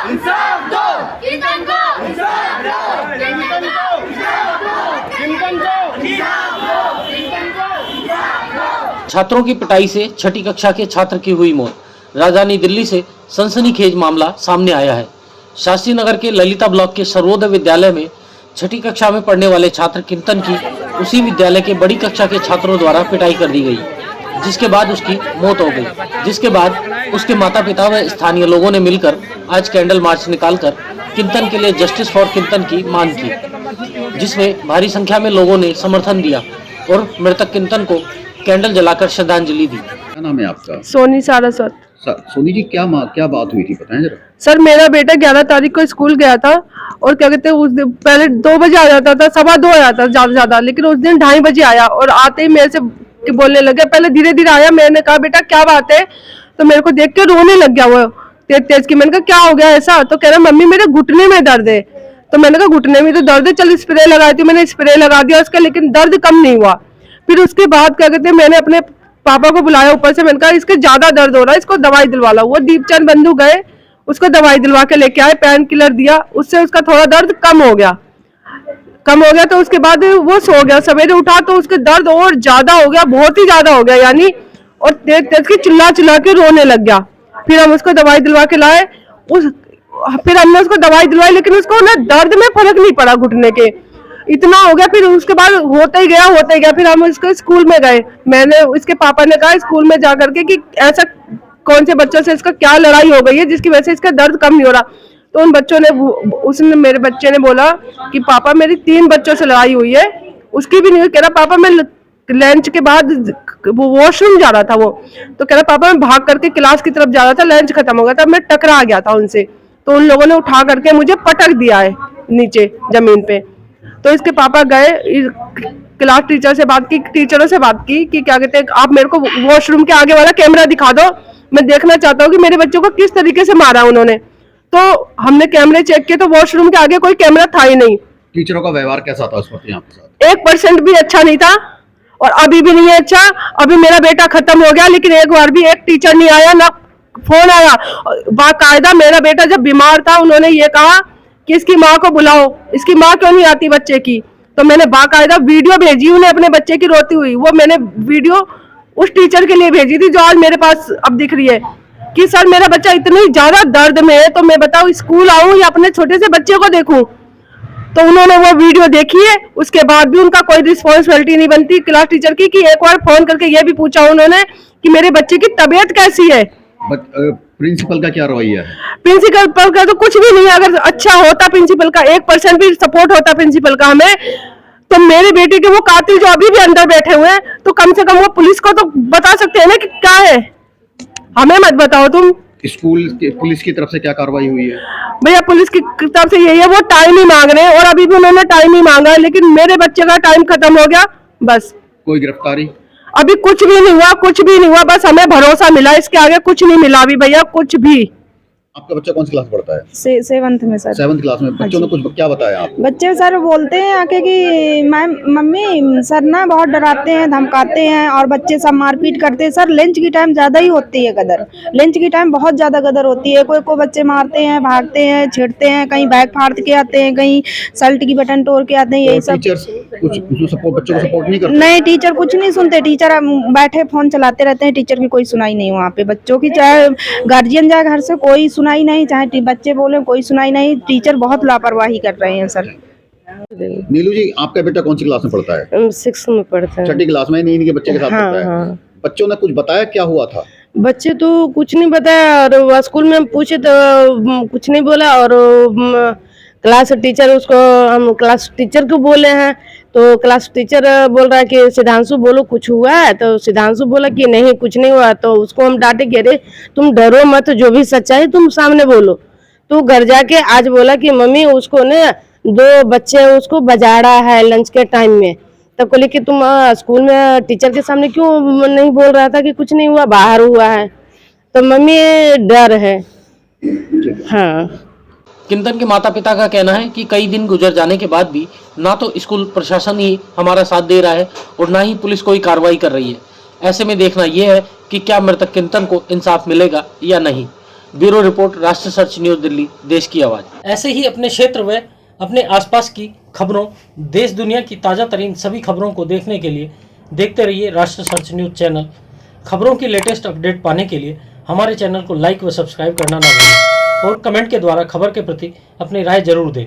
इंसाफ दो, किंतन को इंसाफ दो, किंतन को इंसाफ दो, किंतन को इंसाफ दो, किंतन को इंसाफ दो। छात्रों की पिटाई से छठी कक्षा के छात्र की हुई मौत। राजधानी दिल्ली से सनसनीखेज मामला सामने आया है। शास्त्री नगर के ललिता ब्लॉक के सर्वोदय विद्यालय में छठी कक्षा में पढ़ने वाले छात्र किंतन की उसी विद्यालय के बड़ी कक्षा के छात्रों द्वारा पिटाई कर दी गई, जिसके बाद उसकी मौत हो गई। जिसके बाद उसके माता पिता व स्थानीय लोगों ने मिलकर आज कैंडल मार्च निकालकर किंतन के लिए जस्टिस फॉर किंतन की मांग की, जिसमें भारी संख्या में लोगों ने समर्थन दिया और मृतक किंतन को कैंडल जलाकर श्रद्धांजलि दी। क्या नाम है आपका? सोनी सारस्वत। सोनी जी, क्या बात हुई थी, बताएं जरा। सर, मेरा बेटा 11 तारीख को स्कूल गया था और क्या कहते हैं उस दिन पहले 2 बजे आ जाता था, 2:15 आया था ज्यादा, लेकिन उस दिन 2:30 बजे आया और आते ही मेरे से बोलने लगे। पहले धीरे धीरे आया, मैंने कहा बेटा क्या बात है, तो मेरे को देख के रोने लग गया वो तेज तेज की। मैंने कहा क्या हो गया ऐसा, तो कह रहा मम्मी मेरे घुटने में दर्द है। तो मैंने कहा घुटने में तो दर्द है, चल स्प्रे लगाई थी। मैंने स्प्रे लगा दिया उसका, लेकिन दर्द कम नहीं हुआ। फिर उसके बाद क्या कहते हैं मैंने अपने पापा को बुलाया ऊपर से, मैंने कहा इसके ज्यादा दर्द हो रहा है, इसको दवाई दिलवा लो। वो दीपचंद बंधु गए, उसको दवाई दिलवा के लेके आए, पेन किलर दिया, उससे उसका थोड़ा दर्द कम हो गया। तो उसके बाद वो सो गया। सवेरे उठा तो उसके दर्द और ज्यादा हो गया, बहुत ही ज्यादा हो गया यानी, और तेज तेज की चिल्ला चिल्ला के रोने लग गया। फिर हम उसको दवाई दिलवा के लाए, फिर हमने उसको दवाई दिलवाई, लेकिन उसको ना दर्द में फर्क नहीं पड़ा घुटने के, इतना हो गया। फिर उसके बाद होते ही गया। फिर हम उसको स्कूल में गए। मैंने इसके पापा ने कहा स्कूल में जा करके कि ऐसा कौन से बच्चों से इसका क्या लड़ाई हो गई है जिसकी वजह से इसका दर्द कम नहीं हो रहा। तो उन बच्चों ने मेरे बच्चे ने बोला कि पापा मेरी 3 बच्चों से लड़ाई हुई है, उसकी भी नहीं। कह रहा पापा मैं लंच के बाद वॉशरूम जा रहा था वो, तो कह रहा पापा मैं भाग करके क्लास की तरफ जा रहा था, लंच खत्म हो गया था, मैं टकरा गया था उनसे, तो उन लोगों ने उठा करके मुझे पटक दिया है नीचे जमीन पे। तो इसके पापा गए, क्लास टीचरों से बात की कि क्या कहते हैं आप मेरे को वॉशरूम के आगे वाला कैमरा दिखा दो, मैं देखना चाहता हूँ कि मेरे बच्चों को किस तरीके से मारा उन्होंने। तो हमने कैमरे चेक किए तो वॉशरूम के आगे कोई कैमरा था ही नहीं। टीचरों का व्यवहार कैसा था उस वक्त यहाँ के साथ? 1% भी अच्छा नहीं था और अभी भी नहीं है अच्छा। अभी मेरा बेटा खत्म हो गया, लेकिन एक बार भी एक टीचर नहीं आया, ना फोन आया। बाकायदा मेरा बेटा जब बीमार था उन्होंने ये कहा कि इसकी माँ को बुलाओ, इसकी माँ क्यों नहीं आती बच्चे की। तो मैंने बाकायदा वीडियो भेजी उन्हें अपने बच्चे की रोती हुई, वो मैंने वीडियो उस टीचर के लिए भेजी थी जो आज मेरे पास अब दिख रही है कि सर मेरा बच्चा इतनी ज्यादा दर्द में है, तो मैं बताऊं स्कूल आऊं या अपने छोटे से बच्चे को देखूं। तो उन्होंने वो वीडियो देखी है, उसके बाद भी उनका कोई रिस्पॉन्सिबिलिटी नहीं बनती क्लास टीचर की कि एक बार फोन करके ये भी पूछा उन्होंने कि मेरे बच्चे की तबीयत कैसी है। प्रिंसिपल का क्या रवैया है? प्रिंसिपल का तो कुछ भी नहीं है। अगर अच्छा होता प्रिंसिपल का, 1% भी सपोर्ट होता प्रिंसिपल का हमें, तो मेरे बेटे के वो कातिल जो अभी भी अंदर बैठे हुए हैं, तो कम से कम वो पुलिस को तो बता सकते हैं ना कि क्या है, हमें मत बताओ तुम। पुलिस की तरफ से क्या कार्रवाई हुई है? भैया पुलिस की तरफ से यही है, वो टाइम ही मांग रहे हैं और अभी भी उन्होंने टाइम ही मांगा है, लेकिन मेरे बच्चे का टाइम खत्म हो गया बस। कोई गिरफ्तारी? अभी कुछ भी नहीं हुआ, बस हमें भरोसा मिला, इसके आगे कुछ नहीं मिला अभी भैया, कुछ भी। आपका बच्चा कौन सी क्लास पढ़ता है? 7th में सर। 7th क्लास में। बच्चों ने कुछ क्या बताया आपको? बच्चे सर बोलते हैं आके कि मैम मम्मी सर ना बहुत डराते हैं, धमकाते हैं और बच्चे सब मारपीट करते हैं। सर लंच की टाइम ज्यादा ही होती है गदर, लंच की टाइम बहुत ज्यादा गदर होती है। कोई बच्चे मारते हैं, भागते हैं, छेड़ते हैं, कहीं बैग फाड़ के आते हैं, कहीं शर्ट की बटन तोड़ के आते हैं, यही सब। टीचर्स कुछ बच्चों को सपोर्ट नहीं करते? नहीं, टीचर कुछ नहीं सुनते, टीचर बैठे फोन चलाते रहते हैं, टीचर की कोई सुनाई नहीं वहाँ पे। बच्चों की चाहे गार्जियन जाए घर से, कोई सुनाई नहीं, चाहे बच्चे बोले कोई सुनाई नहीं। टीचर बहुत लापरवाही कर रहे हैं सर। नीलू जी, आपका बेटा कौन सी क्लास में पढ़ता है? 6th में पढ़ता है। 6ठी क्लास में। इनके बच्चे के साथ पढ़ता है। हाँ। बच्चों ने कुछ बताया क्या हुआ था? बच्चे तो कुछ नहीं बताया और स्कूल में हम पूछे तो कुछ नहीं बोला, और क्लास टीचर उसको, हम क्लास टीचर को बोले हैं तो क्लास टीचर बोल रहा है कि सिद्धांशु बोलो कुछ हुआ है, तो सिद्धांशु बोला कि नहीं कुछ नहीं हुआ। तो उसको हम डांटे कि अरे तुम डरो मत, जो भी सच्चाई तुम सामने बोलो। तो घर जाके आज बोला कि मम्मी उसको ने 2 बच्चे उसको बजा रहा है लंच के टाइम में। तब बोले कि तुम स्कूल में टीचर के सामने क्यों नहीं बोल रहा था कि कुछ नहीं हुआ, बाहर हुआ है। तो मम्मी डर है। हाँ। किंतन के माता पिता का कहना है कि कई दिन गुजर जाने के बाद भी ना तो स्कूल प्रशासन ही हमारा साथ दे रहा है और ना ही पुलिस कोई कार्रवाई कर रही है। ऐसे में देखना यह है कि क्या मृतक किंतन को इंसाफ मिलेगा या नहीं। ब्यूरो रिपोर्ट, राष्ट्र सर्च न्यूज दिल्ली, देश की आवाज। ऐसे ही अपने क्षेत्र व अपने आसपास की खबरों, देश दुनिया की ताज़ा तरीन सभी खबरों को देखने के लिए देखते रहिए राष्ट्र सर्च न्यूज चैनल। खबरों की लेटेस्ट अपडेट पाने के लिए हमारे चैनल को लाइक व सब्सक्राइब करना ना भूलें और कमेंट के द्वारा खबर के प्रति अपनी राय जरूर दें।